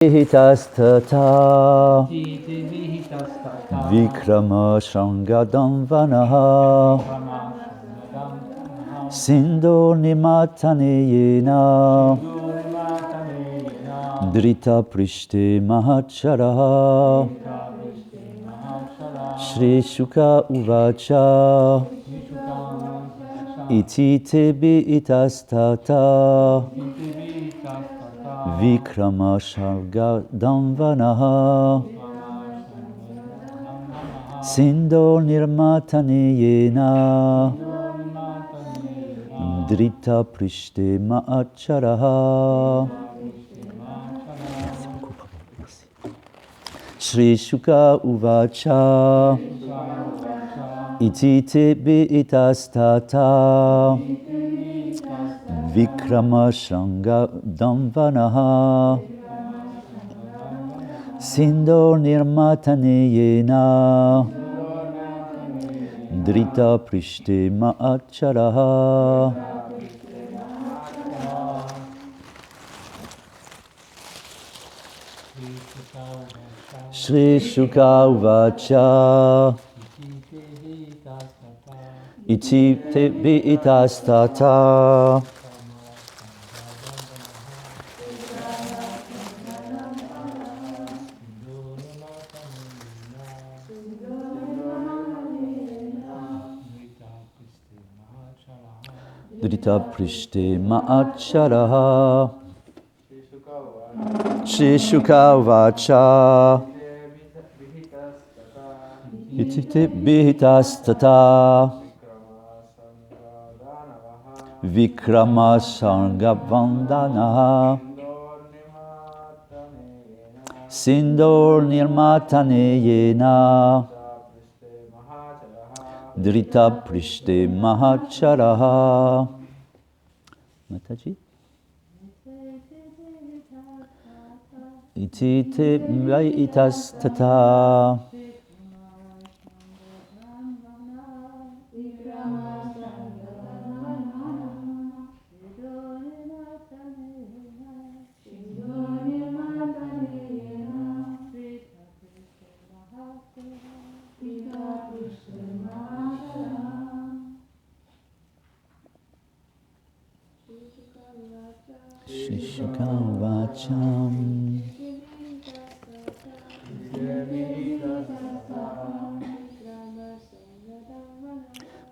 Vihitastata Vikrama Shangadam Vanaha Sindho Nimataneyena Drita Prishte Mahacharaha Shri Shuka Uvacha Iti Tebi Itastata Vikrama Shangadam Vanaha Sindho Nirmataneyena Drita Prishte Mahacharaha. Merci beaucoup, merci. Shri Shuka Uvacha Iti Tebi Itastata Vikrama Shangadam Vanaha Sindho Nirmataneyena Drita Prishte Mahacharaha. Shri Shuka Uvacha Iti Tebi Itastata Drita Prishte Mahacharaha. Shri Shuka Uvacha Iti Tebi Itastata Vikrama Sangavandanaha Sindho Nirmataneyena Drita Prishte Mahacharaha. Mataji Iti Tebi Itastata Shuka Uvacha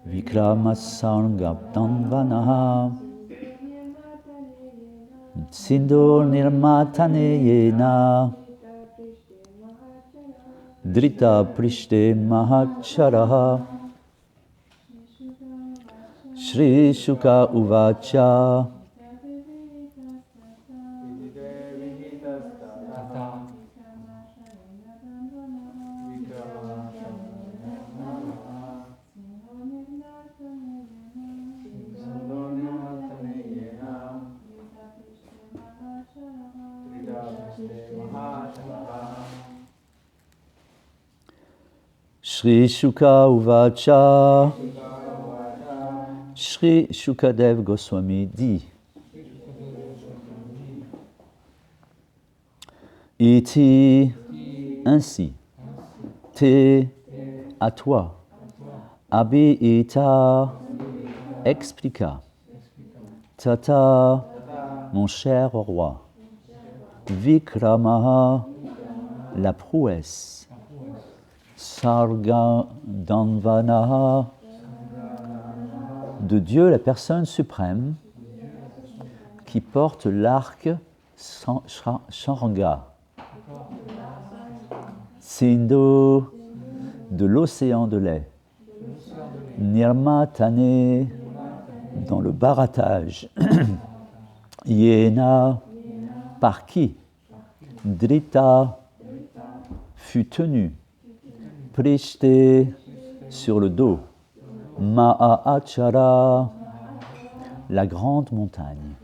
Vikrama Sangaptam Vanaha Sindho Nirmataneyena Drita Prishte Mahacharaha. Shri Shuka Uvacha Shri Shuka Uvacha Shri Shukadev Goswami dit Iti ainsi Te à toi Abhita expliqua Tata mon cher roi Vikrama la prouesse Sarga Danvana de Dieu la personne suprême qui porte l'arc Sharanga Sindho de l'océan de lait Nirmatane dans le barattage Yena par qui Drita fut tenu Prishte sur le dos Mahachara la grande montagne.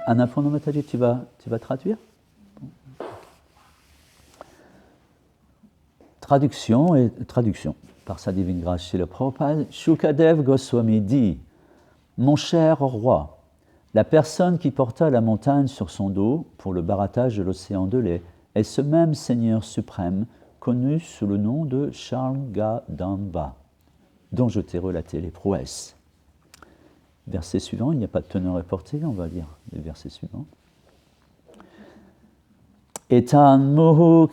Anapurna Mataji, tu vas traduire? Traduction et traduction. par sa divine grâce chez le Prabhupada, Shukadev Goswami dit « Mon cher roi, la personne qui porta la montagne sur son dos pour le barattage de l'océan de lait est ce même Seigneur suprême connu sous le nom de Shargadamba, dont je t'ai relaté les prouesses. » Verset suivant, il n'y a pas de teneur reportée, on va lire les versets suivants. Etan mohu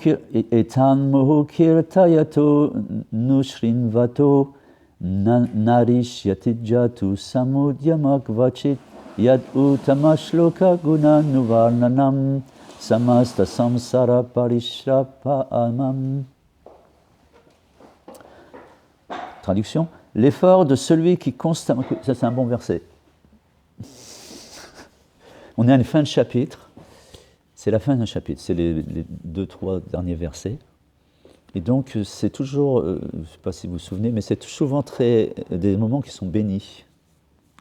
kirtayato nushrinvato narishyatijatu samudyamak vachit yad utamashloka guna nuvarnanam samasta samsara parishrapamam. Traduction. L'effort de celui qui constamment... Ça, c'est un bon verset. On est à la fin de chapitre. C'est la fin d'un chapitre. C'est les 2-3 derniers versets. Et donc, c'est toujours... je ne sais pas si vous vous souvenez, mais c'est souvent des moments qui sont bénis.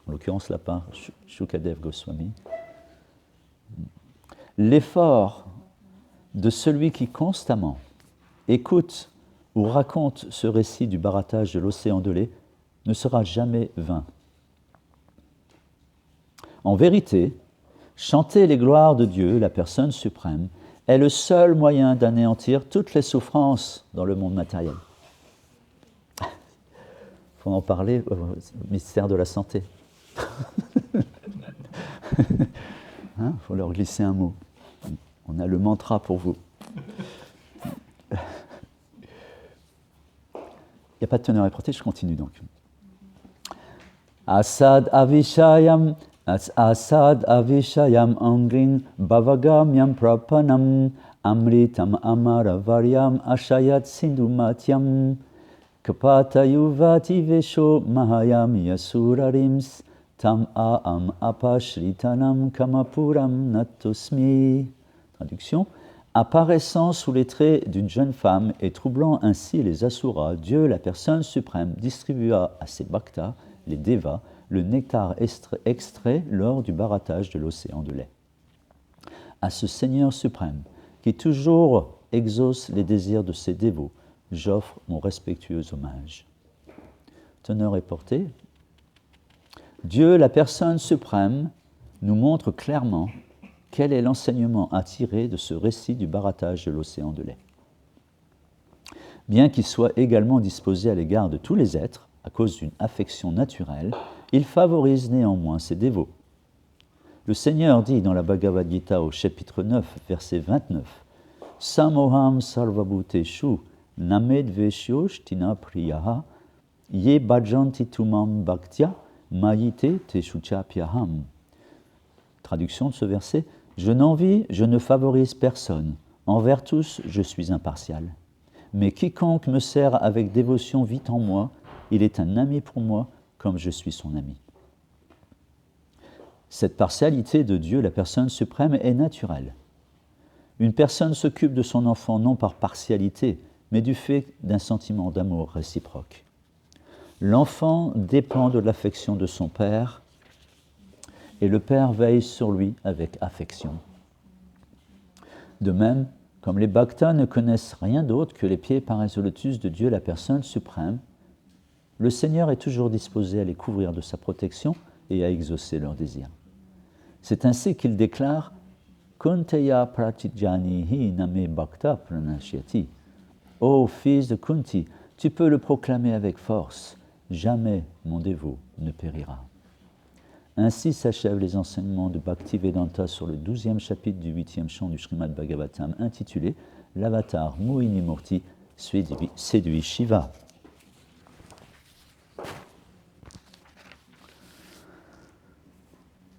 En l'occurrence, là, par Shukadev Goswami. L'effort de celui qui constamment écoute ou raconte ce récit du barattage de l'océan de lait ne sera jamais vain. En vérité, chanter les gloires de Dieu, la personne suprême, est le seul moyen d'anéantir toutes les souffrances dans le monde matériel. Il faut en parler au ministère de la Santé. Faut leur glisser un mot. On a le mantra pour vous. Il n'y a pas de teneur reportée, je continue donc. Asad avishayam angrin bhavagamyam prapanam amritam amaravaryam ashayat sindumatyam kapatayuvati vesho mahayam yasurarims tam aham apashritanam kamapuram natosmi. Traduction. Apparaissant sous les traits d'une jeune femme et troublant ainsi les asuras, Dieu, la personne suprême, distribua à ses bhaktas, les devas, le nectar extrait lors du barattage de l'océan de lait. À ce Seigneur suprême, qui toujours exauce les désirs de ses dévots, j'offre mon respectueux hommage. Teneur est portée. Dieu, la personne suprême, nous montre clairement quel est l'enseignement à tirer de ce récit du barattage de l'océan de lait. Bien qu'il soit également disposé à l'égard de tous les êtres, à cause d'une affection naturelle, il favorise néanmoins ses dévots. Le Seigneur dit dans la Bhagavad Gita au chapitre 9, verset 29, « Samoham sarvabhuteshu namedveshyo shtina priyaha ye bhajanti tumam bhaktya mayite teshuchapyaham » Traduction de ce verset, « Je n'envie, je ne favorise personne. Envers tous, je suis impartial. Mais quiconque me sert avec dévotion vit en moi, il est un ami pour moi, comme je suis son ami. » Cette partialité de Dieu, la personne suprême, est naturelle. Une personne s'occupe de son enfant non par partialité, mais du fait d'un sentiment d'amour réciproque. L'enfant dépend de l'affection de son père, et le père veille sur lui avec affection. De même, comme les bhaktas ne connaissent rien d'autre que les pieds pareils au lotus de Dieu, la personne suprême, le Seigneur est toujours disposé à les couvrir de sa protection et à exaucer leurs désirs. C'est ainsi qu'il déclare « Kunteya pratijanihi name bhakta pranashyati » « Ô fils de Kunti, tu peux le proclamer avec force, jamais mon dévot ne périra. » Ainsi s'achèvent les enseignements de Bhaktivedanta sur le 12e chapitre du 8e chant du Srimad Bhagavatam intitulé « L'avatar Mohini Murti séduit Shiva ».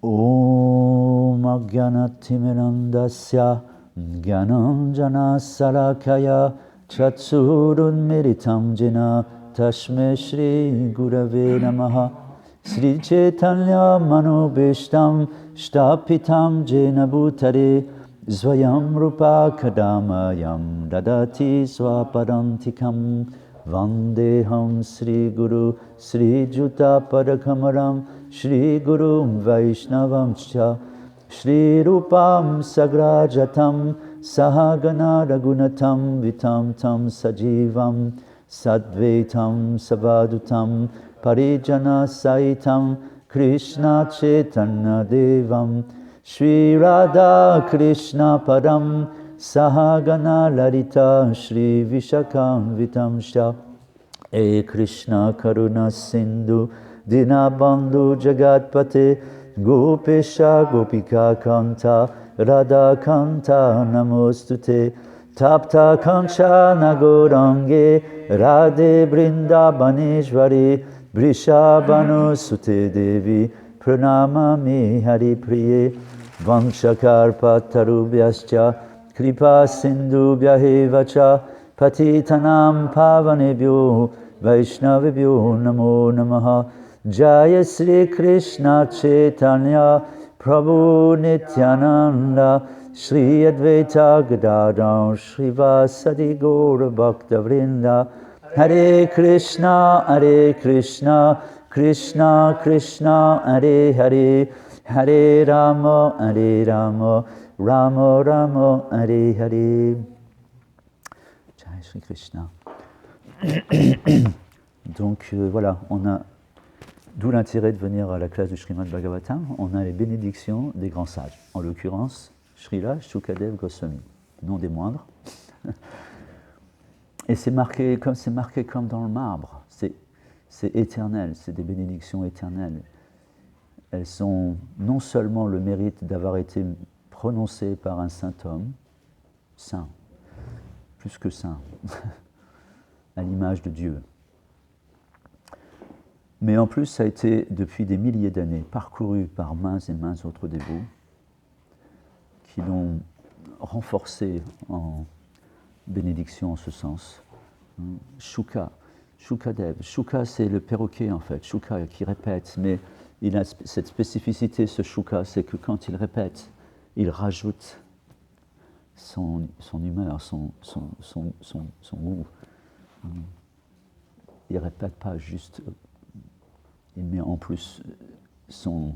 Om Agyanatimirandasya Gyananjana Salakaya Chatsurunmiritam Jena Tashme Shri Gurave Namaha Sri Chaitanya Manobishtam Shtapitam Jena Bhutare Svayam Rupa Kadamayam Dadati Swapadantikam Vandeham Sri Guru Sri Juta Padakamaram Shri Gurum Vaishnavam Cha Shri Rupam Sagrajatam Sahagana Ragunatam Vitam Tam Sajivam Sadvaitam Savadutam Parijana Saitam Krishna Chaitanya Devam Shri Radha Krishna Padam Sahagana Lalita Shri Vishakam Vitamsha E Krishna Karuna Sindhu Dinabandhu Jagatpate Gopesha Gopika Kanta Radha Kanta Namostute Tapta Kanchana Gaurange Radhe Brindabaneshwari Vrishabhanu Sute Devi Pranamami Hari Priye Vanchakarpatarubhyascha Kripa Sindhubhyahevacha Patitanam Pavanebhyo Vaishnavibhyo Namo Namaha Jaya Sri Krishna Chaitanya Prabhu Nityananda Shri Advaita Gadadhar Srivasadi Gaura Bhakta Vrinda Hare Krishna Krishna Krishna Hare Hare Hare Rama Rama Rama Hare Hare. Jai Shri Krishna. Donc voilà, d'où l'intérêt de venir à la classe du Srimad Bhagavatam. On a les bénédictions des grands sages, en l'occurrence Srila Shukadev Goswami, non des moindres. Et c'est marqué comme dans le marbre, c'est éternel, c'est des bénédictions éternelles. Elles sont non seulement le mérite d'avoir été prononcées par un saint homme, saint, plus que saint, à l'image de Dieu, mais en plus ça a été depuis des milliers d'années parcouru par mains et mains autres dévots qui l'ont renforcé en bénédiction en ce sens. Shukadev. Shuka, c'est le perroquet en fait. Shuka qui répète, mais il a cette spécificité, ce Shuka, c'est que quand il répète, il rajoute son humeur, son goût. Il ne répète pas juste, il met en plus son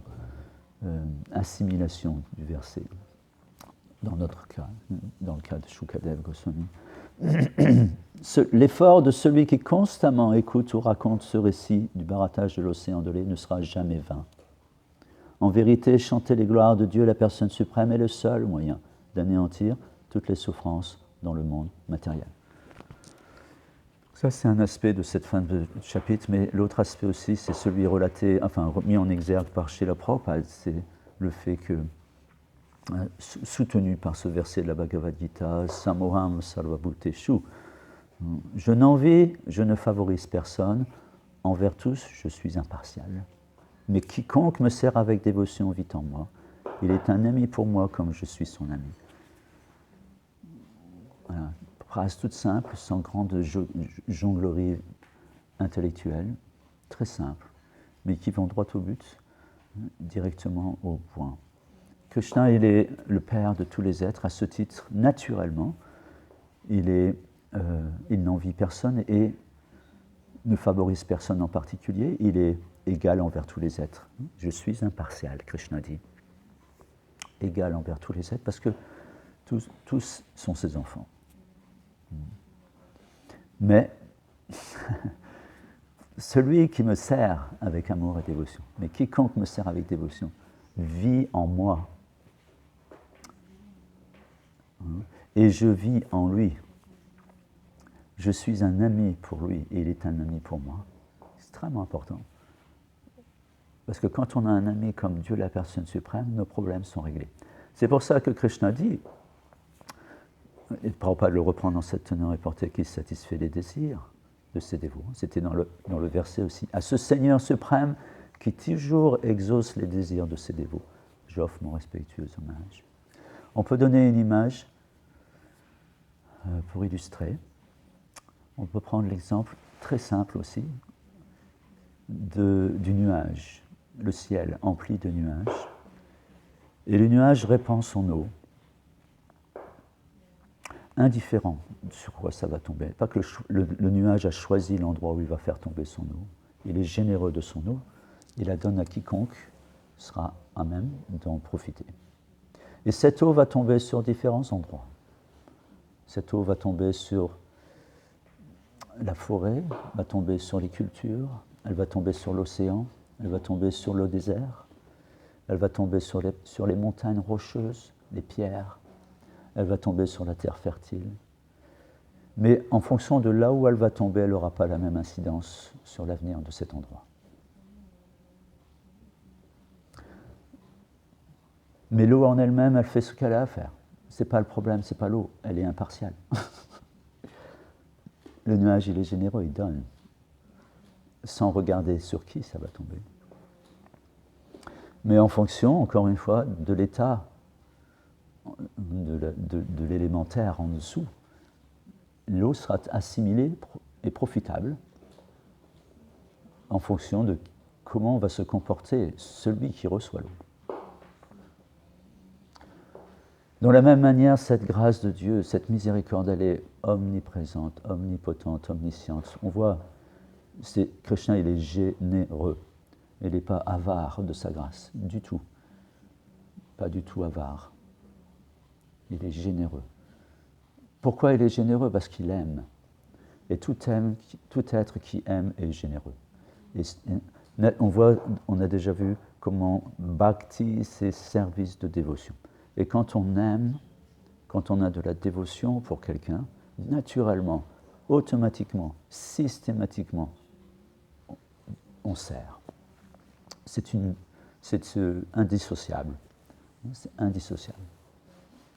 assimilation du verset. Dans notre cas, dans le cas de Shukadev Goswami. L'effort de celui qui constamment écoute ou raconte ce récit du barattage de l'océan de lait ne sera jamais vain. En vérité, chanter les gloires de Dieu, la personne suprême, est le seul moyen d'anéantir toutes les souffrances dans le monde matériel. Ça, c'est un aspect de cette fin de chapitre, mais l'autre aspect aussi, c'est celui mis en exergue par Srila Prabhupada, c'est le fait que soutenu par ce verset de la Bhagavad Gita, Samoham Sarvabhuteshu. Je n'envie, je ne favorise personne, envers tous je suis impartial. Mais quiconque me sert avec dévotion vit en moi. Il est un ami pour moi comme je suis son ami. Voilà. Phrase toute simple, sans grande jonglerie intellectuelle, très simple, mais qui vont droit au but, directement au point. Krishna, il est le Père de tous les êtres, à ce titre, naturellement, il n'envie personne et ne favorise personne en particulier, il est égal envers tous les êtres. Je suis impartial, Krishna dit. Égal envers tous les êtres, parce que tous sont ses enfants. Mais celui qui me sert avec amour et dévotion, mais quiconque me sert avec dévotion, vit en moi. Et je vis en lui. Je suis un ami pour lui et il est un ami pour moi. C'est extrêmement important. Parce que quand on a un ami comme Dieu, la personne suprême, nos problèmes sont réglés. C'est pour ça que Krishna dit, et Prabhupada le reprend dans cette teneur et portée, qu'il satisfait les désirs de ses dévots. C'était dans le verset aussi. À ce Seigneur suprême qui toujours exauce les désirs de ses dévots, j'offre mon respectueux hommage. On peut donner une image pour illustrer. On peut prendre l'exemple très simple aussi du nuage, le ciel empli de nuages. Et le nuage répand son eau, indifférent sur quoi ça va tomber. Pas que le nuage a choisi l'endroit où il va faire tomber son eau. Il est généreux de son eau. Il la donne à quiconque sera à même d'en profiter. Et cette eau va tomber sur différents endroits. Cette eau va tomber sur la forêt va tomber sur les cultures, elle va tomber sur l'océan, elle va tomber sur le désert, elle va tomber sur les montagnes rocheuses, les pierres, elle va tomber sur la terre fertile. Mais en fonction de là où elle va tomber, elle n'aura pas la même incidence sur l'avenir de cet endroit. Mais l'eau en elle-même, elle fait ce qu'elle a à faire. Ce n'est pas le problème, ce n'est pas l'eau, elle est impartiale. Le nuage, il est généreux, il donne, sans regarder sur qui ça va tomber. Mais en fonction, encore une fois, de l'état, de l'élémentaire en dessous, l'eau sera assimilée et profitable en fonction de comment va se comporter celui qui reçoit l'eau. De la même manière, cette grâce de Dieu, cette miséricorde, elle est omniprésente, omnipotente, omnisciente. On voit, Krishna, il est généreux. Il n'est pas avare de sa grâce, du tout. Pas du tout avare. Il est généreux. Pourquoi il est généreux? Parce qu'il aime. Et tout être qui aime est généreux. Et on a déjà vu comment bhakti, c'est service de dévotion. Et quand on aime, quand on a de la dévotion pour quelqu'un, naturellement, automatiquement, systématiquement, on sert. C'est indissociable. C'est indissociable.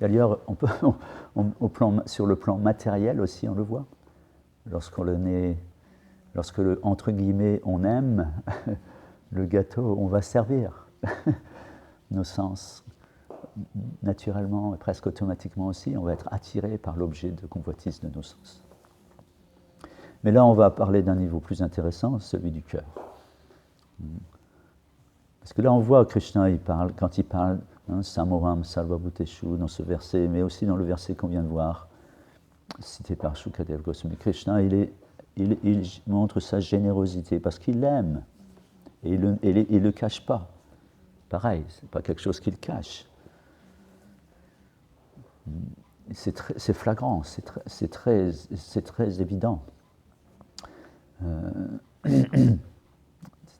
D'ailleurs, sur le plan matériel aussi, on le voit. Lorsque, entre guillemets, on aime le gâteau, on va servir nos sens. Naturellement et presque automatiquement aussi, on va être attiré par l'objet de convoitise de nos sens. Mais là, on va parler d'un niveau plus intéressant, celui du cœur. Parce que là, on voit Krishna, quand il parle, Samoram Sarvabhuteshu, dans ce verset, mais aussi dans le verset qu'on vient de voir, cité par Shukadev Goswami. Krishna, il montre sa générosité parce qu'il l'aime. Et il ne le cache pas. Pareil, ce n'est pas quelque chose qu'il cache. C'est flagrant, c'est très évident. C'est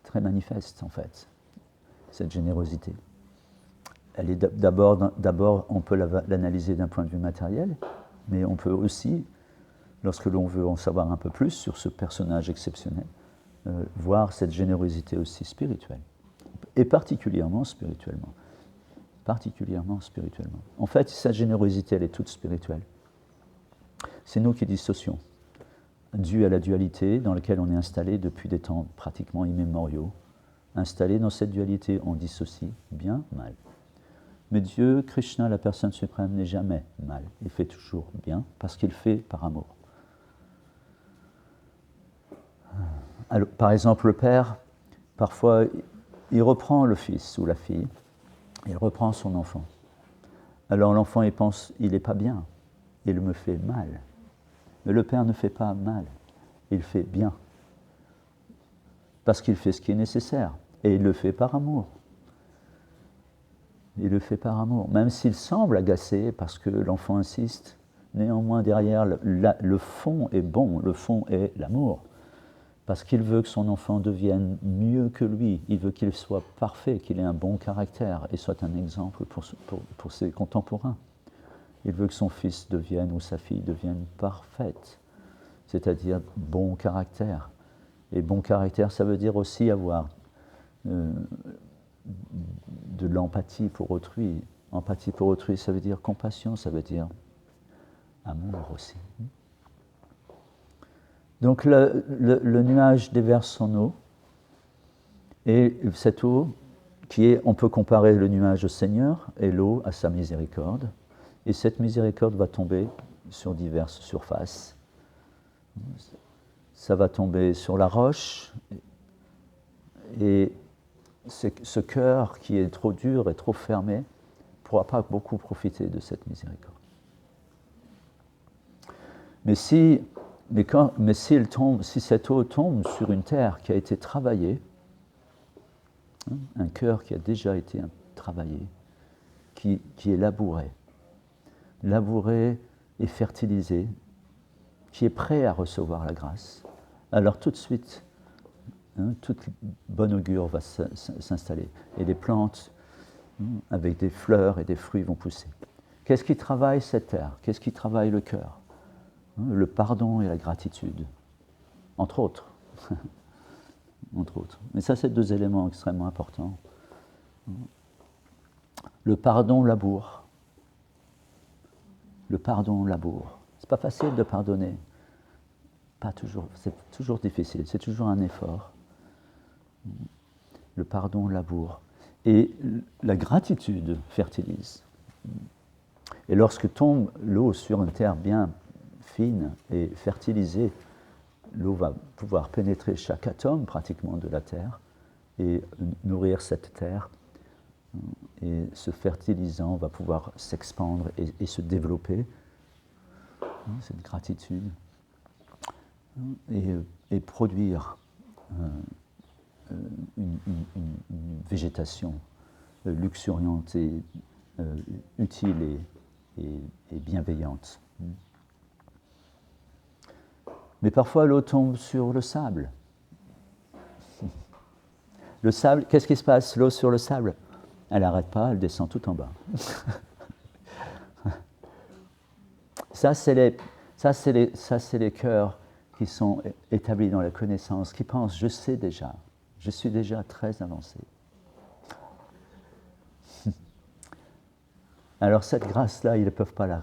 très manifeste, en fait, cette générosité. Elle est d'abord, on peut l'analyser d'un point de vue matériel, mais on peut aussi, lorsque l'on veut en savoir un peu plus sur ce personnage exceptionnel, voir cette générosité aussi spirituelle, et particulièrement spirituellement. En fait, cette générosité, elle est toute spirituelle. C'est nous qui dissocions, dû à la dualité dans laquelle on est installé depuis des temps pratiquement immémoriaux. Installé dans cette dualité, on dissocie bien, mal. Mais Dieu, Krishna, la personne suprême, n'est jamais mal. Il fait toujours bien, parce qu'il fait par amour. Alors, par exemple, le père, parfois, il reprend le fils ou la fille, il reprend son enfant. Alors l'enfant, il pense, il n'est pas bien, il me fait mal. Mais le père ne fait pas mal, il fait bien. Parce qu'il fait ce qui est nécessaire, et il le fait par amour. Il le fait par amour, même s'il semble agacé parce que l'enfant insiste. Néanmoins, derrière, le fond est bon, le fond est l'amour. Parce qu'il veut que son enfant devienne mieux que lui, il veut qu'il soit parfait, qu'il ait un bon caractère et soit un exemple pour ses contemporains. Il veut que son fils devienne ou sa fille devienne parfaite, c'est-à-dire bon caractère. Et bon caractère, ça veut dire aussi avoir de l'empathie pour autrui. Empathie pour autrui, ça veut dire compassion, ça veut dire amour aussi. Donc le nuage déverse son eau, et cette eau, on peut comparer le nuage au Seigneur et l'eau à sa miséricorde, et cette miséricorde va tomber sur diverses surfaces. Ça va tomber sur la roche, et ce cœur qui est trop dur et trop fermé ne pourra pas beaucoup profiter de cette miséricorde. Mais si cette eau tombe sur une terre qui a été travaillée, un cœur qui a déjà été travaillé, qui est labouré et fertilisé, qui est prêt à recevoir la grâce, alors tout de suite, toute bonne augure va s'installer. Et les plantes avec des fleurs et des fruits vont pousser. Qu'est-ce qui travaille cette terre? Qu'est-ce qui travaille le cœur? Le pardon et la gratitude, entre autres. Entre autres. Mais ça, c'est deux éléments extrêmement importants. Le pardon laboure. Le pardon laboure. C'est pas facile de pardonner. Pas toujours. C'est toujours difficile. C'est toujours un effort. Le pardon laboure. Et la gratitude fertilise. Et lorsque tombe l'eau sur une terre bien fine et fertilisée, l'eau va pouvoir pénétrer chaque atome pratiquement de la terre et nourrir cette terre. Et ce fertilisant va pouvoir s'expandre et se développer. Cette gratitude. Et produire une végétation luxuriante et utile et bienveillante. Mais parfois l'eau tombe sur le sable. Le sable, qu'est-ce qui se passe? L'eau sur le sable, elle n'arrête pas, elle descend tout en bas. Ça, c'est les cœurs qui sont établis dans la connaissance, qui pensent, je sais déjà, je suis déjà très avancé. Alors cette grâce-là, ils ne peuvent pas la...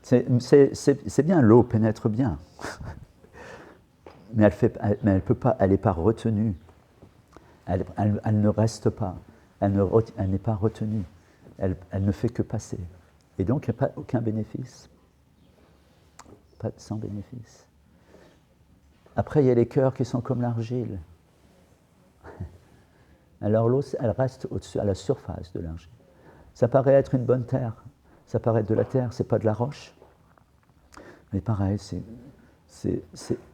C'est bien, l'eau pénètre bien, mais elle peut pas, elle n'est pas retenue. Elle ne reste pas, elle n'est pas retenue. Elle ne fait que passer. Et donc, il n'y a pas aucun bénéfice. Pas sans bénéfice. Après, il y a les cœurs qui sont comme l'argile. Alors l'eau, elle reste au-dessus, à la surface de l'argile. Ça paraît être une bonne terre. Ça paraît être de la terre, c'est pas de la roche. Mais pareil, c'est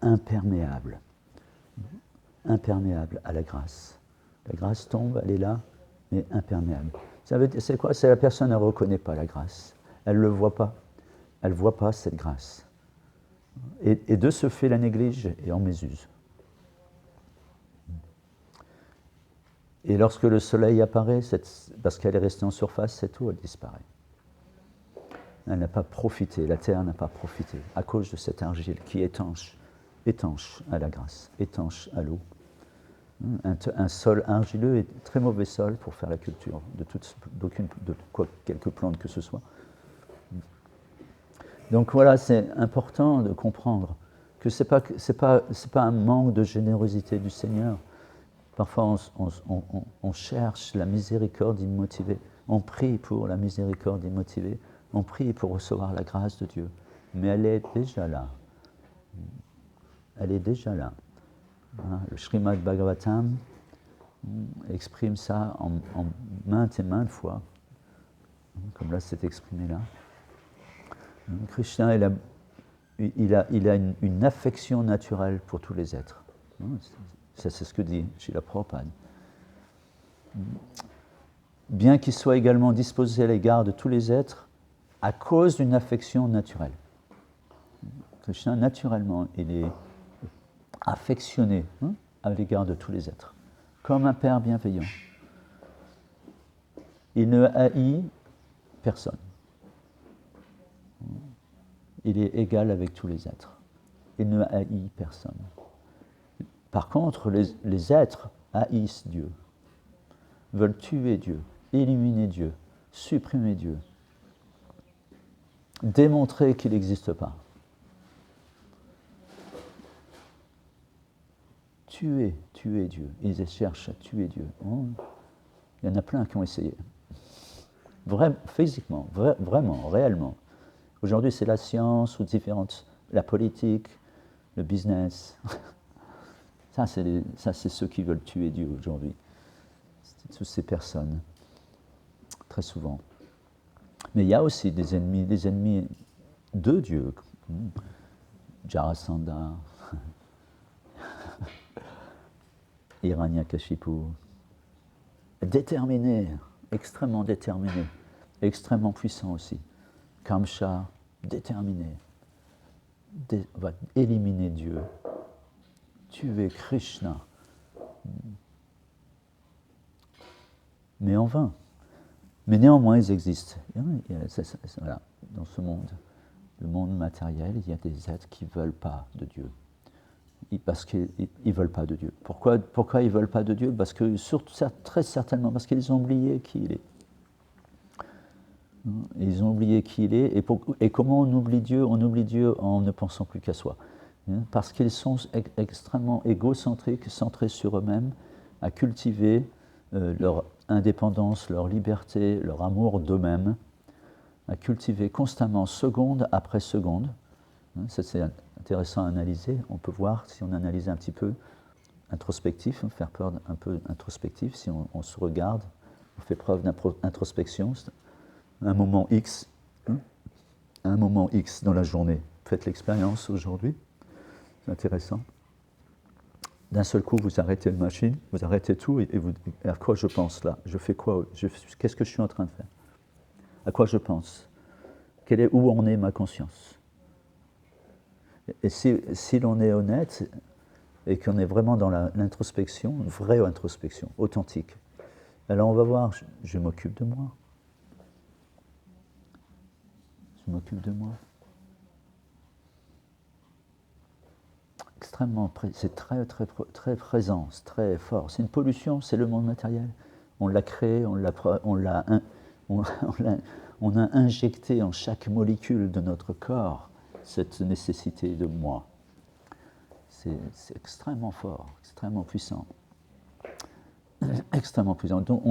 imperméable. Imperméable à la grâce. La grâce tombe, elle est là, mais imperméable. Ça veut dire, c'est quoi? C'est la personne ne reconnaît pas la grâce. Elle ne le voit pas. Elle ne voit pas cette grâce. Et de ce fait, la néglige et en mésuse. Et lorsque le soleil apparaît, parce qu'elle est restée en surface, cette eau, elle disparaît. Elle n'a pas profité, la terre n'a pas profité, à cause de cette argile qui est étanche à la grâce, étanche à l'eau. Un sol argileux est très mauvais sol pour faire la culture de quelque plante que ce soit. Donc voilà, c'est important de comprendre que c'est pas un manque de générosité du Seigneur. Parfois, on cherche la miséricorde immotivée. On prie pour la miséricorde immotivée. On prie pour recevoir la grâce de Dieu. Mais elle est déjà là. Elle est déjà là. Le Srimad Bhagavatam exprime ça en maintes et maintes fois. Comme là, c'est exprimé là. Krishna, il a une affection naturelle pour tous les êtres. Ça, c'est ce que dit Srila Prabhupada. Bien qu'il soit également disposé à l'égard de tous les êtres à cause d'une affection naturelle. Krishna, naturellement, il est affectionné à l'égard de tous les êtres, comme un père bienveillant. Il ne haït personne. Il est égal avec tous les êtres. Il ne haït personne. Par contre, les êtres haïssent Dieu, veulent tuer Dieu, éliminer Dieu, supprimer Dieu, démontrer qu'il n'existe pas. Tuer Dieu. Ils cherchent à tuer Dieu. Il y en a plein qui ont essayé. Physiquement, vraiment, réellement. Aujourd'hui, c'est la science ou la politique, le business. Ça, c'est ceux qui veulent tuer Dieu aujourd'hui. C'est toutes ces personnes, très souvent. Mais il y a aussi des ennemis de Dieu. Jarasandha, Hiranyakashipu. Déterminés, extrêmement puissants aussi. Kamsa, déterminé, va éliminer Dieu, tuer Krishna. Mais en vain. Mais néanmoins, ils existent. Voilà. Dans ce monde, le monde matériel, il y a des êtres qui ne veulent pas de Dieu. Parce qu'ils ne veulent pas de Dieu. Pourquoi ils ne veulent pas de Dieu? Parce que, très certainement, parce qu'ils ont oublié qui il est. Ils ont oublié qui il est. Et comment on oublie Dieu? On oublie Dieu en ne pensant plus qu'à soi. Parce qu'ils sont extrêmement égocentriques, centrés sur eux-mêmes, à cultiver leur indépendance, leur liberté, leur amour d'eux-mêmes, à cultiver constamment, seconde après seconde. Ça, c'est intéressant à analyser. On peut voir, si on analyse un petit peu, introspectif, faire peur un peu introspectif, si on se regarde, on fait preuve d'introspection, un moment X, un moment X dans la journée. Faites l'expérience aujourd'hui, c'est intéressant. D'un seul coup, vous arrêtez la machine, vous arrêtez tout, et vous dites, à quoi je pense là? Je fais quoi? Qu'est-ce que je suis en train de faire? À quoi je pense? Où en est ma conscience? Et si l'on est honnête, et qu'on est vraiment dans l'introspection, une vraie introspection, authentique, alors on va voir, je m'occupe de moi. Je m'occupe de moi. Extrêmement, c'est très, très, très présent, c'est très fort. C'est une pollution, c'est le monde matériel. On l'a créé, on a injecté en chaque molécule de notre corps cette nécessité de moi. C'est extrêmement fort, extrêmement puissant. Extrêmement puissant. Donc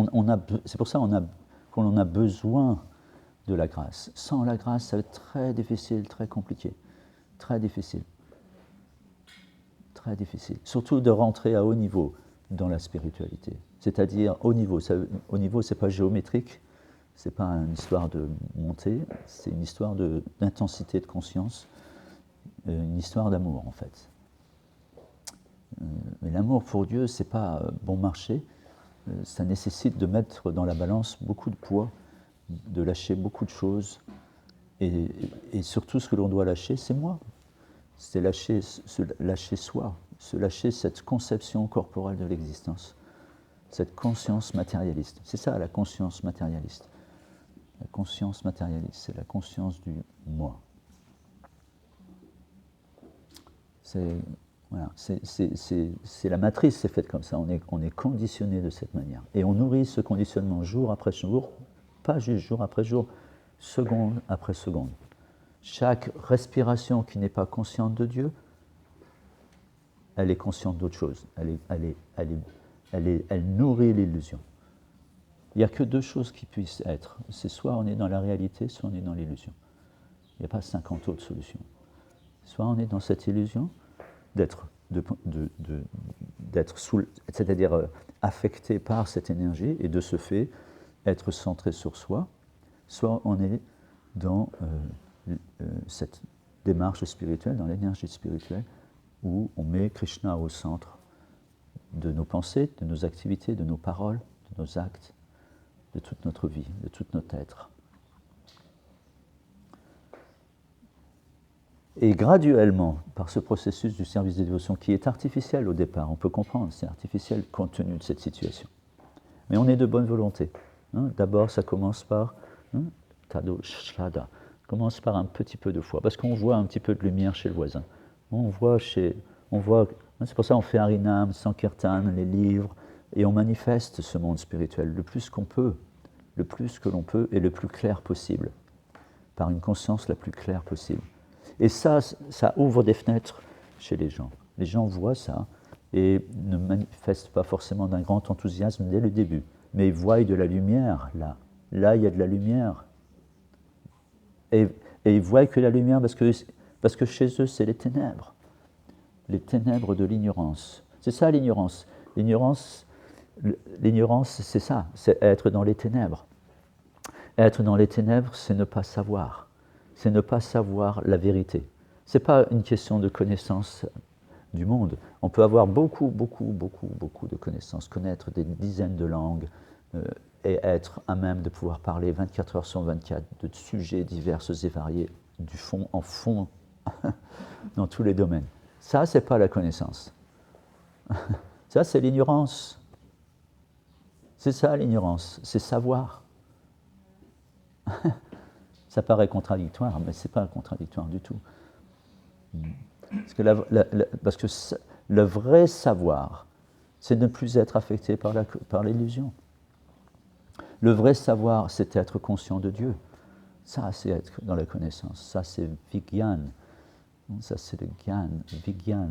c'est pour ça qu'on a besoin de la grâce. Sans la grâce, ça va être très difficile, très compliqué. Très difficile. Très difficile. Surtout de rentrer à haut niveau dans la spiritualité. C'est-à-dire haut niveau. Haut niveau, ce n'est pas géométrique, ce n'est pas une histoire de montée, c'est une histoire d'intensité de conscience, une histoire d'amour en fait. Mais l'amour pour Dieu, ce n'est pas bon marché, ça nécessite de mettre dans la balance beaucoup de poids, de lâcher beaucoup de choses, et surtout ce que l'on doit lâcher, c'est moi. C'est se lâcher soi, se lâcher cette conception corporelle de l'existence, cette conscience matérialiste. C'est ça la conscience matérialiste. La conscience matérialiste, c'est la conscience du moi. C'est la matrice, c'est faite comme ça. On est conditionné de cette manière. Et on nourrit ce conditionnement jour après jour, pas juste jour après jour, seconde après seconde. Chaque respiration qui n'est pas consciente de Dieu, elle est consciente d'autre chose. Elle nourrit l'illusion. Il n'y a que deux choses qui puissent être. C'est soit on est dans la réalité, soit on est dans l'illusion. Il n'y a pas 50 autres solutions. Soit on est dans cette illusion c'est-à-dire affecté par cette énergie et de ce fait être centré sur soi, soit on est dans cette démarche spirituelle, dans l'énergie spirituelle, où on met Krishna au centre de nos pensées, de nos activités, de nos paroles, de nos actes, de toute notre vie, de tout notre être. Et graduellement, par ce processus du service de dévotion, qui est artificiel au départ, on peut comprendre, c'est artificiel compte tenu de cette situation. Mais on est de bonne volonté. D'abord, ça commence par Tado Shraddha, commence par un petit peu de foi, parce qu'on voit un petit peu de lumière chez le voisin. C'est pour ça qu'on fait Harinam, Sankirtan, les livres, et on manifeste ce monde spirituel le plus qu'on peut, le plus que l'on peut, et le plus clair possible, par une conscience la plus claire possible. Et ça ouvre des fenêtres chez les gens. Les gens voient ça et ne manifestent pas forcément d'un grand enthousiasme dès le début, mais ils voient de la lumière là. Là, il y a de la lumière. Et ils voient que la lumière, parce que chez eux, c'est les ténèbres de l'ignorance. C'est ça l'ignorance. L'ignorance, c'est ça, c'est être dans les ténèbres. Être dans les ténèbres, c'est ne pas savoir. C'est ne pas savoir la vérité. Ce n'est pas une question de connaissance du monde. On peut avoir beaucoup de connaissances, connaître des dizaines de langues et être à même de pouvoir parler 24 heures sur 24 de sujets divers et variés du fond en fond dans tous les domaines. Ça, c'est pas la connaissance. Ça, c'est l'ignorance. C'est ça l'ignorance, c'est savoir. Ça paraît contradictoire, mais c'est pas contradictoire du tout. Parce que le vrai savoir, c'est ne plus être affecté par l'illusion. Le vrai savoir, c'est être conscient de Dieu. Ça, c'est être dans la connaissance. Ça, c'est Vigyan. Ça, c'est le Gyan, Vigyan.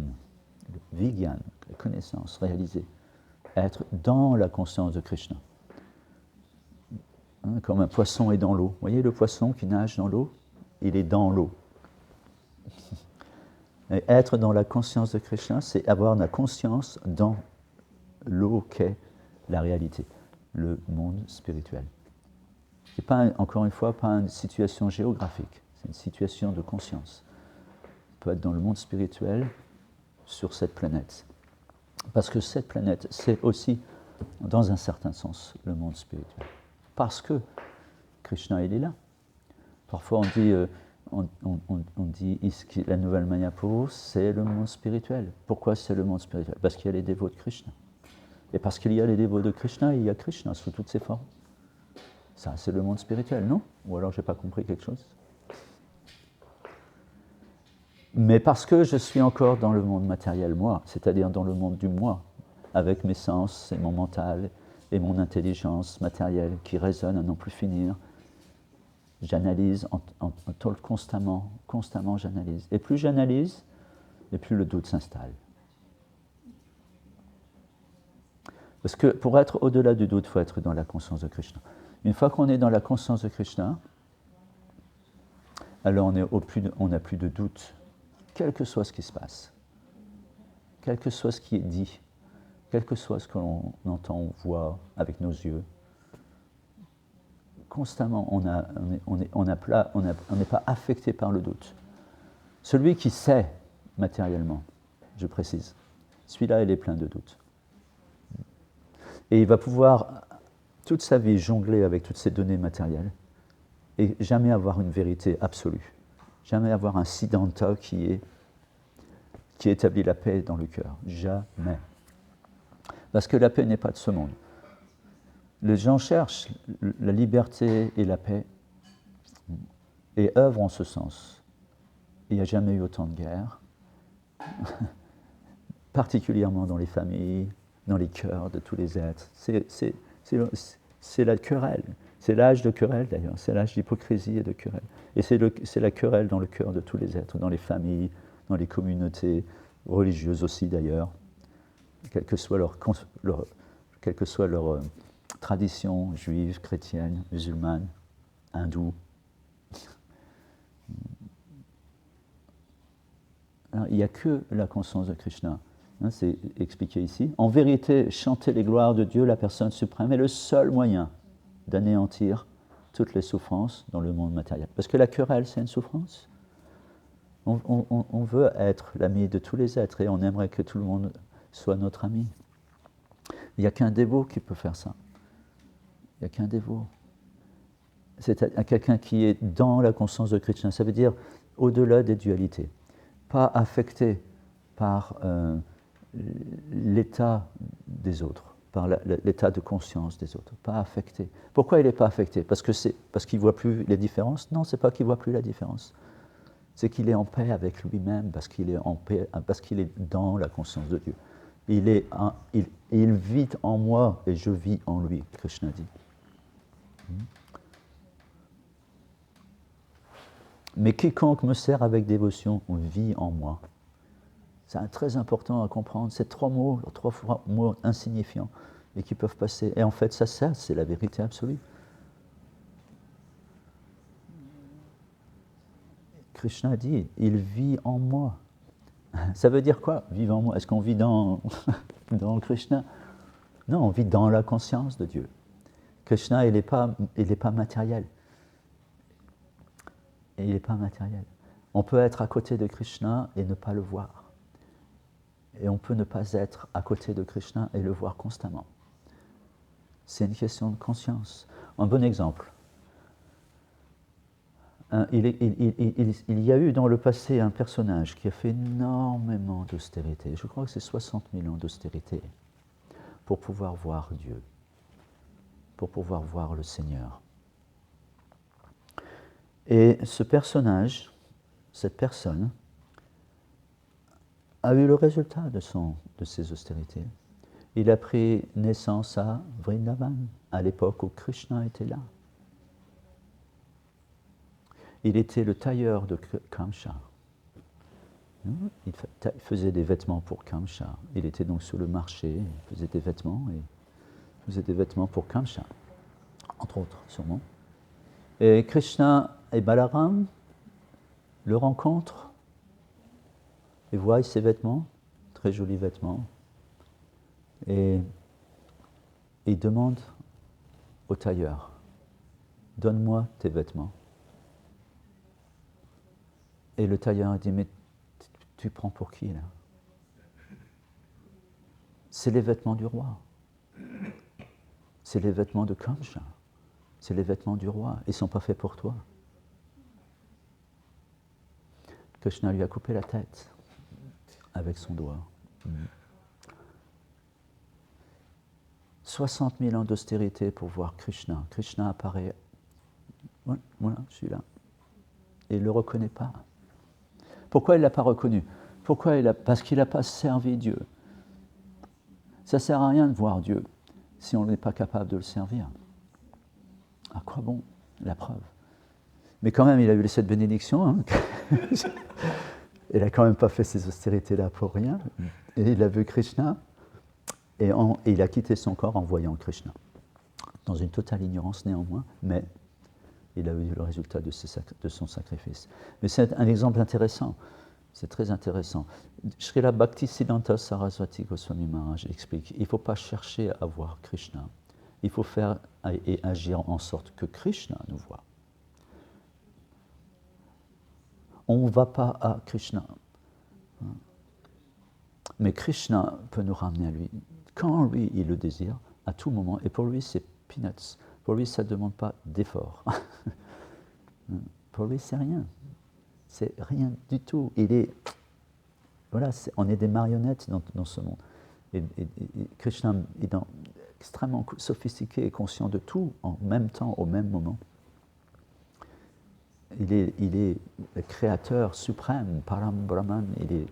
Le Vigyan, la connaissance réalisée. Être dans la conscience de Krishna. Comme un poisson est dans l'eau. Vous voyez le poisson qui nage dans l'eau? Il est dans l'eau. Et être dans la conscience de Krishna, c'est avoir la conscience dans l'eau qu'est la réalité, le monde spirituel. Ce n'est pas, encore une fois, pas une situation géographique, c'est une situation de conscience. On peut être dans le monde spirituel sur cette planète. Parce que cette planète, c'est aussi, dans un certain sens, le monde spirituel. Parce que Krishna, il est là. Parfois, on dit la nouvelle Mayapur, c'est le monde spirituel. Pourquoi c'est le monde spirituel? Parce qu'il y a les dévots de Krishna. Et parce qu'il y a les dévots de Krishna, il y a Krishna sous toutes ses formes. Ça, c'est le monde spirituel, non? Ou alors, je n'ai pas compris quelque chose? Mais parce que je suis encore dans le monde matériel, moi, c'est-à-dire dans le monde du moi, avec mes sens et mon mental et mon intelligence matérielle qui résonne à n'en plus finir, j'analyse constamment j'analyse. Et plus j'analyse, et plus le doute s'installe. Parce que pour être au-delà du doute, il faut être dans la conscience de Krishna. Une fois qu'on est dans la conscience de Krishna, alors on n'a plus de doute, quel que soit ce qui se passe, quel que soit ce qui est dit, quel que soit ce que l'on entend, on voit avec nos yeux. Constamment, on n'est pas affecté par le doute. Celui qui sait matériellement, je précise, celui-là, il est plein de doutes. Et il va pouvoir toute sa vie jongler avec toutes ces données matérielles et jamais avoir une vérité absolue, jamais avoir un siddhanta qui établit la paix dans le cœur, jamais. Parce que la paix n'est pas de ce monde. Les gens cherchent la liberté et la paix et œuvrent en ce sens. Il n'y a jamais eu autant de guerres, particulièrement dans les familles, dans les cœurs de tous les êtres. C'est la querelle. C'est l'âge de querelle d'ailleurs, c'est l'âge d'hypocrisie et de querelle. Et c'est la querelle dans le cœur de tous les êtres, dans les familles, dans les communautés religieuses aussi d'ailleurs, quelle que soit leur tradition juive, chrétienne, musulmane, hindoue. Alors, il n'y a que la conscience de Krishna. C'est expliqué ici. En vérité, chanter les gloires de Dieu, la personne suprême, est le seul moyen d'anéantir toutes les souffrances dans le monde matériel. Parce que la querelle, c'est une souffrance. On veut être l'ami de tous les êtres et on aimerait que tout le monde soit notre ami. Il n'y a qu'un dévot qui peut faire ça. Il n'y a qu'un dévot. C'est quelqu'un qui est dans la conscience de Krishna. Ça veut dire au-delà des dualités. Pas affecté par l'état des autres, par l'état de conscience des autres. Pas affecté. Pourquoi il n'est pas affecté? Parce qu'il ne voit plus les différences? Non, ce n'est pas qu'il ne voit plus la différence. C'est qu'il est en paix avec lui-même, parce qu'il est en paix, parce qu'il est dans la conscience de Dieu. Il vit en moi et je vis en lui, Krishna dit. Mais quiconque me sert avec dévotion vit en moi. C'est très important à comprendre. Ces trois mots insignifiants et qui peuvent passer. Et en fait, ça, c'est la vérité absolue. Krishna dit, il vit en moi. Ça veut dire quoi, vivre en moi? Est-ce qu'on vit dans Krishna? Non, on vit dans la conscience de Dieu. Krishna, il n'est pas matériel. Et il n'est pas matériel. On peut être à côté de Krishna et ne pas le voir. Et on peut ne pas être à côté de Krishna et le voir constamment. C'est une question de conscience. Un bon exemple. il y a eu dans le passé un personnage qui a fait énormément d'austérité. Je crois que c'est 60 000 ans d'austérité pour pouvoir voir Dieu, pour pouvoir voir le Seigneur. Et ce personnage, cette personne, a eu le résultat de ses austérités. Il a pris naissance à Vrindavan, à l'époque où Krishna était là. Il était le tailleur de Kamsa. Il faisait des vêtements pour Kamsa. Il était donc sur le marché, il faisait des vêtements, pour Kamsa, entre autres, sûrement. Et Krishna et Balaram le rencontrent et voient ses vêtements, très jolis vêtements, et ils demandent au tailleur, donne-moi tes vêtements. Et le tailleur dit, mais tu prends pour qui là? C'est les vêtements du roi. C'est les vêtements de Kamsa. C'est les vêtements du roi. Ils ne sont pas faits pour toi. Krishna lui a coupé la tête avec son doigt. 60 000 ans d'austérité pour voir Krishna. Krishna apparaît. Voilà, je suis là. Et il ne le reconnaît pas. Pourquoi il ne l'a pas reconnu? Parce qu'il n'a pas servi Dieu. Ça ne sert à rien de voir Dieu si on n'est pas capable de le servir. À quoi bon? La preuve. Mais quand même, il a eu cette bénédiction. Hein. Il n'a quand même pas fait ces austérités-là pour rien. Et il a vu Krishna et il a quitté son corps en voyant Krishna. Dans une totale ignorance néanmoins, mais il a eu le résultat de son sacrifice. Mais c'est un exemple intéressant. C'est très intéressant. Srila Bhaktisiddhanta Saraswati Goswami Maharaj explique, il ne faut pas chercher à voir Krishna. Il faut faire et agir en sorte que Krishna nous voie. On ne va pas à Krishna. Mais Krishna peut nous ramener à lui. Quand lui, il le désire, à tout moment. Et pour lui, c'est peanuts. Pour lui, ça ne demande pas d'effort. Pour lui, c'est rien. C'est rien du tout. On est des marionnettes dans ce monde. Et Krishna est extrêmement sophistiqué et conscient de tout en même temps, au même moment. Il est le créateur suprême, Param Brahman, il est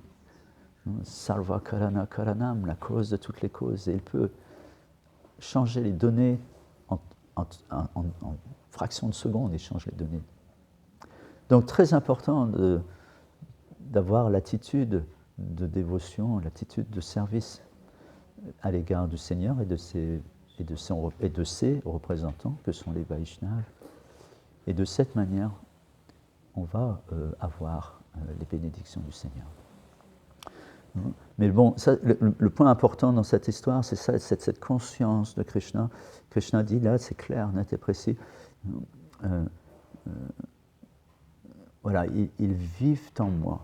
Sarva Karana Karanam, la cause de toutes les causes. Et il peut changer les données en fraction de seconde, il change les données. Donc très important d'avoir l'attitude de dévotion, l'attitude de service à l'égard du Seigneur et de ses représentants, que sont les Vaishnavas. Et de cette manière, on va avoir les bénédictions du Seigneur. Mais bon, ça, le point important dans cette histoire, c'est cette conscience de Krishna. Krishna dit là, c'est clair, net et précis. Voilà, ils vivent en moi.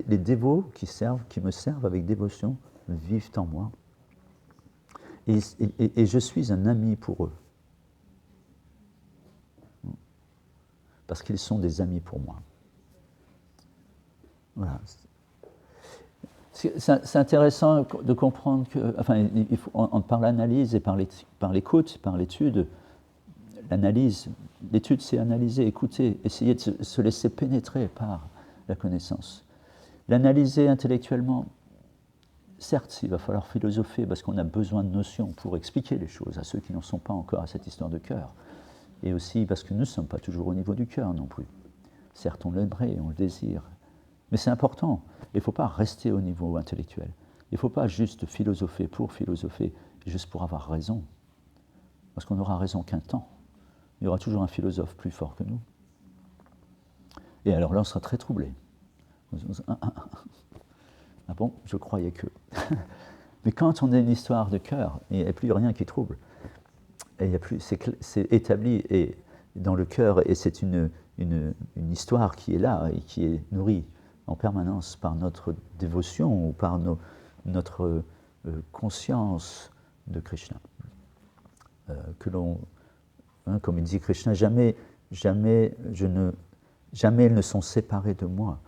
Les dévots qui me servent avec dévotion vivent en moi. Et je suis un ami pour eux. Parce qu'ils sont des amis pour moi. Voilà. C'est intéressant de comprendre que, enfin, par l'analyse et par l'écoute, par l'étude, l'étude c'est analyser, écouter, essayer de se laisser pénétrer par la connaissance. L'analyser intellectuellement, certes, il va falloir philosopher parce qu'on a besoin de notions pour expliquer les choses à ceux qui n'en sont pas encore à cette histoire de cœur. Et aussi parce que nous ne sommes pas toujours au niveau du cœur non plus. Certes, on l'aimerait, on le désire. Mais c'est important. Il ne faut pas rester au niveau intellectuel. Il ne faut pas juste philosopher, juste pour avoir raison. Parce qu'on n'aura raison qu'un temps. Il y aura toujours un philosophe plus fort que nous. Et alors là, on sera très troublé. Ah bon, je croyais que... Mais quand on a une histoire de cœur, il n'y a plus rien qui trouble. Et il y a plus, c'est établi et dans le cœur, et c'est une histoire qui est là et qui est nourrie en permanence par notre dévotion ou par notre conscience de Krishna. Que l'on, comme il dit Krishna, jamais jamais ils ne sont séparés de moi.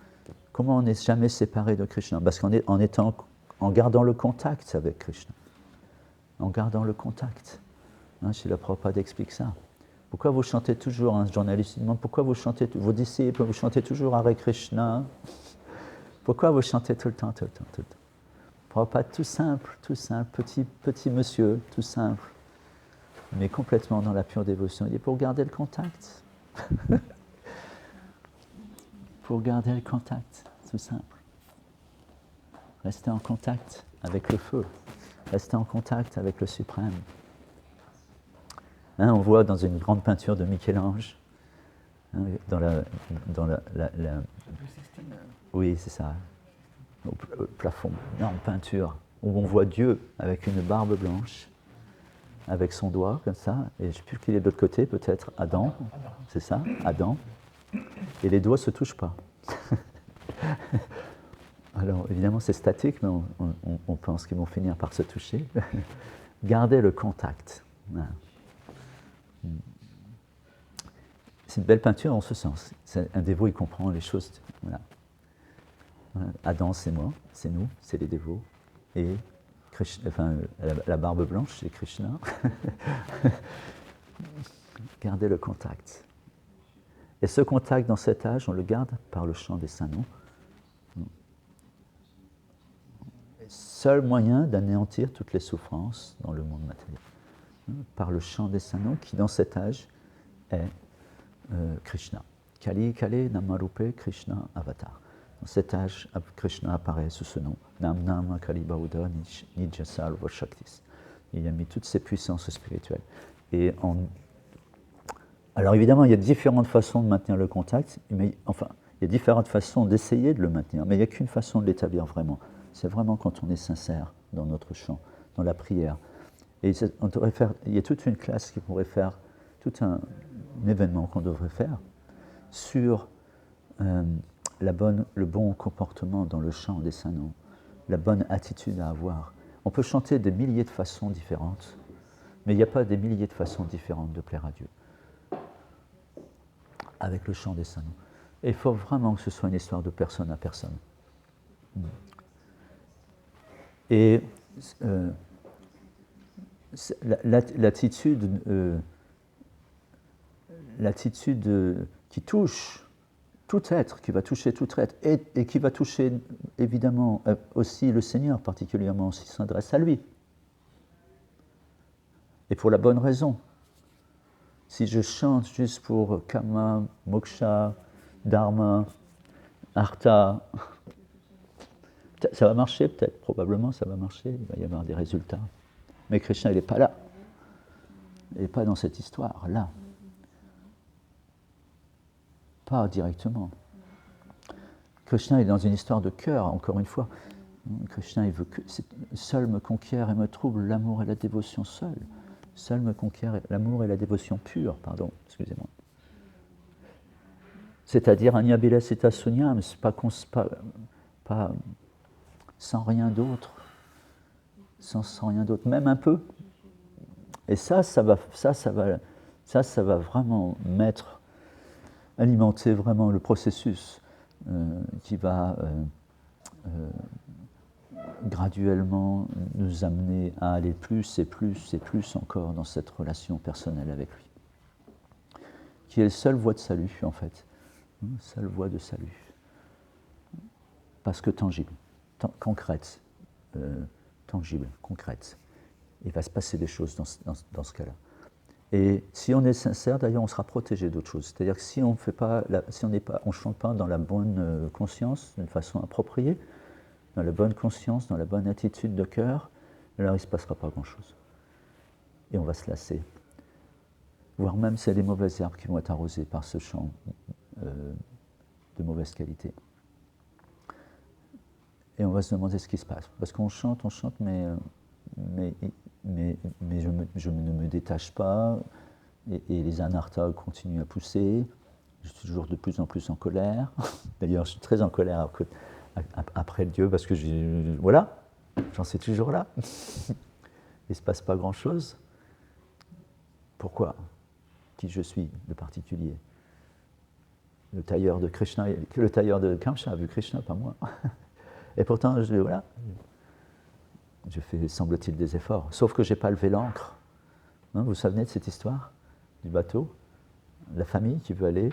Comment on n'est jamais séparé de Krishna? Parce en gardant le contact avec Krishna. En gardant le contact. Srila Prabhupada explique ça. Pourquoi vous chantez toujours, un journaliste demande, pourquoi vous chantez, vos disciples, vous chantez toujours Hare Krishna? Pourquoi vous chantez tout le temps? Prabhupada, tout simple, petit monsieur, tout simple, mais complètement dans la pure dévotion. Il est pour garder le contact. Pour garder le contact, tout simple. Restez en contact avec le feu. Restez en contact avec le suprême. On voit dans une grande peinture de Michel-Ange, dans la oui, c'est ça, au plafond, énorme peinture, où on voit Dieu avec une barbe blanche, avec son doigt, comme ça, et je ne sais plus qui est de l'autre côté, peut-être Adam, c'est ça, Adam, et les doigts ne se touchent pas. Alors, évidemment, c'est statique, mais on pense qu'ils vont finir par se toucher. Gardez le contact. Voilà. C'est une belle peinture en ce sens. Un dévot, il comprend les choses. Voilà. Adam, c'est moi, c'est nous, c'est les dévots. Et Krishna, la barbe blanche, c'est Krishna. Gardez le contact. Et ce contact dans cet âge, on le garde par le chant des saints noms. Seul moyen d'anéantir toutes les souffrances dans le monde matériel. Par le chant des saints noms qui, dans cet âge, est Krishna. Kali Kale Namarupe Krishna Avatar. Dans cet âge, Krishna apparaît sous ce nom. Nam Nama Kali Bauda Nidja Sarva Shaktis. Il a mis toutes ses puissances spirituelles. Alors évidemment, il y a différentes façons de maintenir le contact, mais enfin, il y a différentes façons d'essayer de le maintenir, mais il n'y a qu'une façon de l'établir vraiment. C'est vraiment quand on est sincère dans notre chant, dans la prière. Et il y a toute une classe qui pourrait faire, tout un événement qu'on devrait faire sur le bon comportement dans le chant des saints noms, la bonne attitude à avoir. On peut chanter des milliers de façons différentes, mais il n'y a pas des milliers de façons différentes de plaire à Dieu avec le chant des saints noms. Et il faut vraiment que ce soit une histoire de personne à personne. Et l'attitude qui touche tout être, qui va toucher tout être, et qui va toucher évidemment aussi le Seigneur, particulièrement s'il s'adresse à lui. Et pour la bonne raison. Si je chante juste pour Kama, Moksha, Dharma, Artha, ça va marcher peut-être, probablement ça va marcher, il va y avoir des résultats. Mais Krishna, il n'est pas là. Il n'est pas dans cette histoire, là. Pas directement. Krishna est dans une histoire de cœur, encore une fois. Krishna, il veut que seul me conquiert et me trouble l'amour et la dévotion seul. Seul me conquiert l'amour et la dévotion pure, pardon, excusez-moi. C'est-à-dire Anyabila Sita Sunyam, c'est pas sans rien d'autre, sans rien d'autre, même un peu. Et ça va vraiment alimenter vraiment le processus qui va graduellement nous amener à aller plus et plus et plus encore dans cette relation personnelle avec lui, qui est la seule voie de salut en fait, seule voie de salut, parce que tangible, concrète, tangible, concrète. Il va se passer des choses dans ce cas-là. Et si on est sincère, d'ailleurs, on sera protégé d'autres choses. C'est-à-dire que si on ne chante pas dans la bonne conscience, d'une façon appropriée, dans la bonne conscience, dans la bonne attitude de cœur, alors il ne se passera pas grand-chose. Et on va se lasser. Voire même c'est les mauvaises herbes qui vont être arrosées par ce chant de mauvaise qualité. Et on va se demander ce qui se passe. Parce qu'on chante, mais je ne me détache pas, et les anarthas continuent à pousser. Je suis toujours de plus en plus en colère. D'ailleurs, je suis très en colère après Dieu, parce que voilà, j'en suis toujours là. Il ne se passe pas grand-chose. Pourquoi? Qui je suis, de particulier? le tailleur de Krishna, le tailleur de Kamsa a vu Krishna, pas moi. Et pourtant, voilà, je fais, semble-t-il, des efforts. Sauf que je n'ai pas levé l'ancre. Hein, vous vous souvenez de cette histoire du bateau? La famille qui veut aller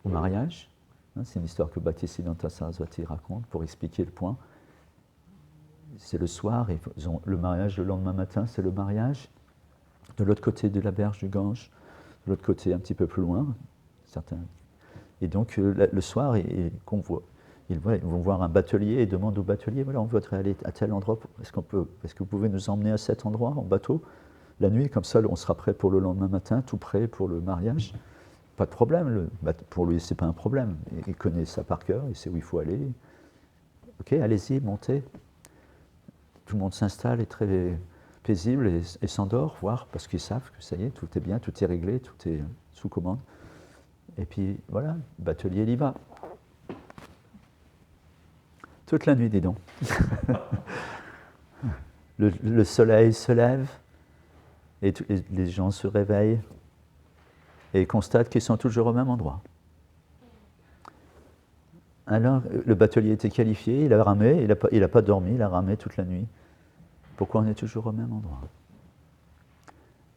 au mariage. Hein, c'est une histoire que Bhaktisiddhanta Saraswati raconte pour expliquer le point. C'est le soir, et ils ont le mariage le lendemain matin, c'est le mariage. De l'autre côté de la berge du Gange, de l'autre côté un petit peu plus loin, certains. Et donc le soir, ils vont voir un batelier et demandent au batelier, voilà, on voudrait aller à tel endroit, est-ce que vous pouvez nous emmener à cet endroit en bateau la nuit, comme ça on sera prêt pour le lendemain matin, tout prêt pour le mariage. Pas de problème, pour lui c'est pas un problème, il connaît ça par cœur, il sait où il faut aller. Ok, allez-y, montez. Tout le monde s'installe, est très paisible et s'endort, voire parce qu'ils savent que ça y est, tout est bien, tout est réglé, tout est sous commande. Et puis voilà, le batelier il y va. Toute la nuit, dis donc. le soleil se lève et les gens se réveillent et constatent qu'ils sont toujours au même endroit. Alors, le batelier était qualifié, il a ramé, il n'a pas dormi, il a ramé toute la nuit. Pourquoi on est toujours au même endroit?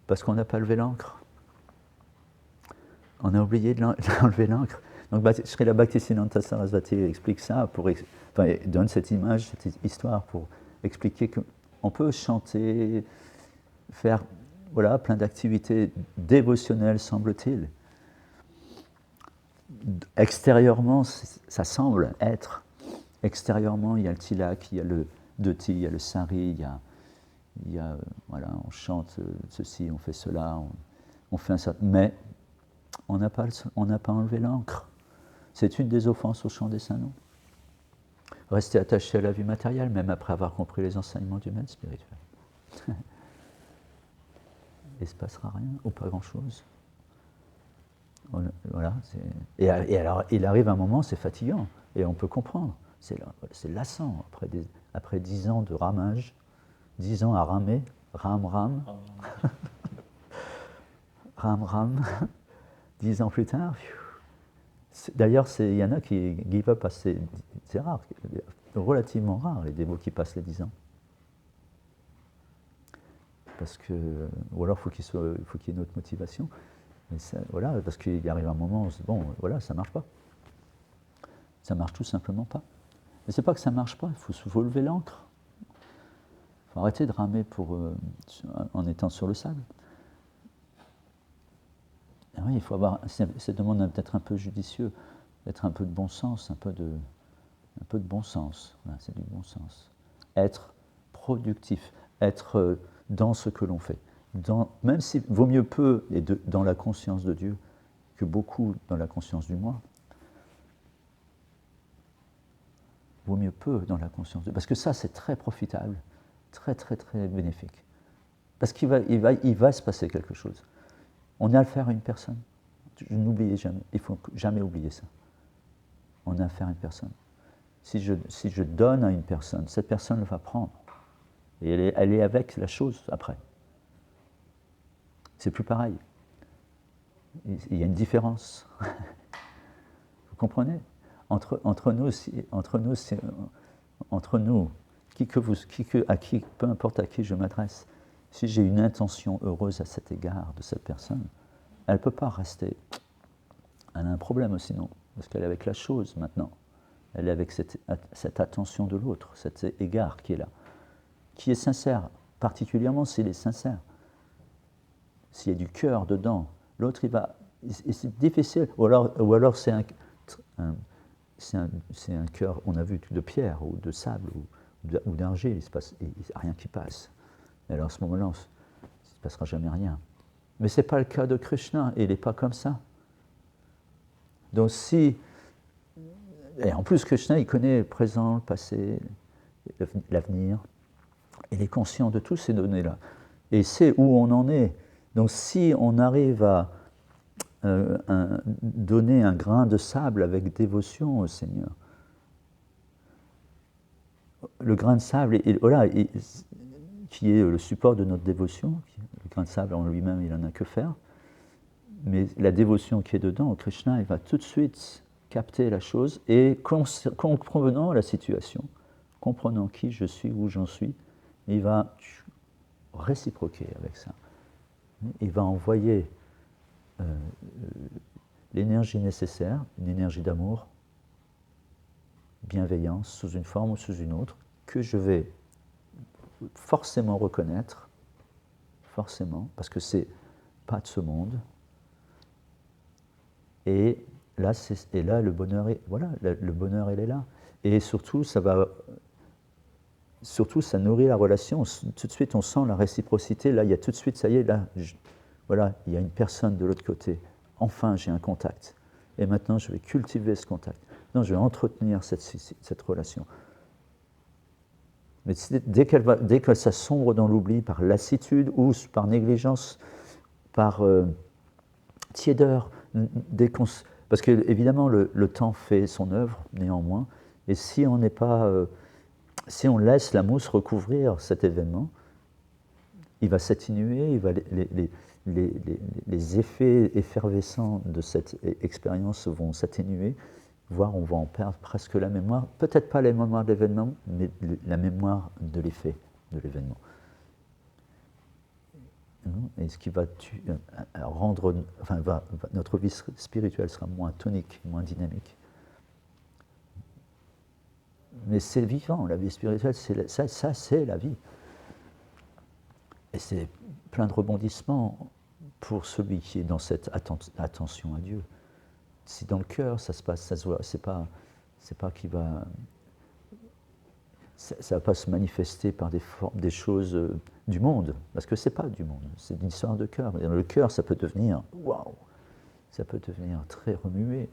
Parce qu'on n'a pas levé l'ancre. On a oublié d'enlever l'ancre. Donc Srila Bhaktisiddhanta Saraswati explique ça, il donne cette image, cette histoire pour expliquer qu'on peut chanter, faire voilà, plein d'activités dévotionnelles, semble-t-il. Extérieurement, ça semble être. Extérieurement, il y a le tilak, il y a le doti, il y a le sari, voilà, on chante ceci, on fait cela, on fait un certain... Mais on n'a pas enlevé l'ancre. C'est une des offenses au chant des saints noms. Rester attaché à la vie matérielle, même après avoir compris les enseignements du maître spirituel. Il ne se passera rien, ou pas grand-chose. Voilà, et alors, il arrive un moment, c'est fatigant, et on peut comprendre. C'est lassant, après 10 ans de ramage, 10 ans à ramer, ram, 10 ans plus tard, d'ailleurs, il y en a qui give up assez, c'est rare, relativement rare, les dévots qui passent les 10 ans. Parce que, ou alors il faut qu'il y ait une autre motivation. Mais ça, voilà, parce qu'il arrive un moment où bon, voilà, ça ne marche pas. Ça ne marche tout simplement pas. Mais c'est pas que ça ne marche pas, il faut lever l'ancre. Il faut arrêter de ramer en étant sur le sable. Et oui, il faut avoir, ça demande peut-être un peu judicieux, d'être un peu de bon sens, un peu de bon sens. Voilà, c'est du bon sens. Être productif, être dans ce que l'on fait. Même si vaut mieux peu dans la conscience de Dieu que beaucoup dans la conscience du moi. Vaut mieux peu dans la conscience de Dieu. Parce que ça, c'est très profitable, très, très, très bénéfique. Parce qu'il va se passer quelque chose. On a affaire à une personne. N'oubliez jamais, il ne faut jamais oublier ça. On a affaire à une personne. Si je donne à une personne, cette personne le va prendre. Et elle est avec la chose après. C'est plus pareil. Il y a une différence. Vous comprenez? Entre nous, peu importe à qui je m'adresse, si j'ai une intention heureuse à cet égard de cette personne, elle ne peut pas rester. Elle a un problème sinon, parce qu'elle est avec la chose maintenant. Elle est avec cette attention de l'autre, cet égard qui est là, qui est sincère, particulièrement s'il est sincère. S'il y a du cœur dedans, l'autre c'est difficile, ou alors c'est un cœur, on a vu, de pierre ou de sable ou d'argile, il n'y a rien qui passe. Et alors à ce moment-là, il ne se passera jamais rien. Mais ce n'est pas le cas de Krishna, il n'est pas comme ça. Donc et en plus Krishna, il connaît le présent, le passé, l'avenir, il est conscient de toutes ces données-là, et sait où on en est. Donc si on arrive à donner un grain de sable avec dévotion au Seigneur, le grain de sable, qui est le support de notre dévotion, le grain de sable en lui-même, il n'en a que faire, mais la dévotion qui est dedans, Krishna, il va tout de suite capter la chose et comprenant la situation, comprenant qui je suis, où j'en suis, il va réciproquer avec ça. Il va envoyer l'énergie nécessaire, une énergie d'amour, bienveillance, sous une forme ou sous une autre, que je vais forcément reconnaître, forcément, parce que c'est pas de ce monde. Et là, le bonheur est, voilà, le bonheur, il est là. Et surtout, ça nourrit la relation. Tout de suite, on sent la réciprocité. Là, il y a tout de suite, ça y est, là, voilà, il y a une personne de l'autre côté. Enfin, j'ai un contact. Et maintenant, je vais cultiver ce contact. Non, je vais entretenir cette relation. Mais dès que ça sombre dans l'oubli par lassitude ou par négligence, par tiédeur, parce que évidemment le temps fait son œuvre néanmoins, et si on n'est pas, si on laisse la mousse recouvrir cet événement, il va s'atténuer, les effets effervescents de cette expérience vont s'atténuer, voire on va en perdre presque la mémoire, peut-être pas la mémoire de l'événement, mais la mémoire de l'effet de l'événement. Et ce qui va rendre, enfin, notre vie spirituelle sera moins tonique, moins dynamique. Mais c'est vivant, la vie spirituelle, ça c'est la vie. Et c'est plein de rebondissements pour celui qui est dans cette attention à Dieu. Si dans le cœur ça se passe, ça se voit, c'est pas qu'il va, ça va pas se manifester par des choses du monde, parce que c'est pas du monde, c'est une histoire de cœur. Et dans le cœur, ça peut devenir, waouh, ça peut devenir très remué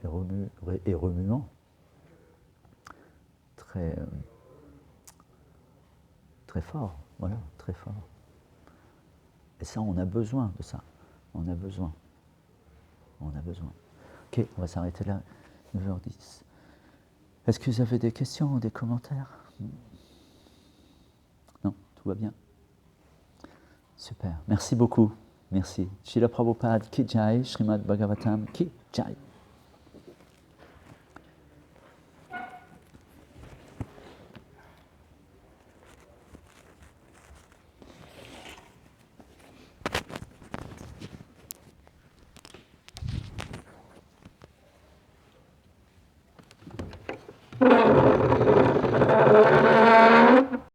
et remuant, très fort, voilà, très fort. Et ça, on a besoin de ça, on a besoin. Ok, on va s'arrêter là, 9h10. Est-ce que vous avez des questions ou des commentaires? Non, tout va bien. Super, merci beaucoup. Merci. Srila Prabhupada Ki Jai, Srimad Bhagavatam Ki Jai.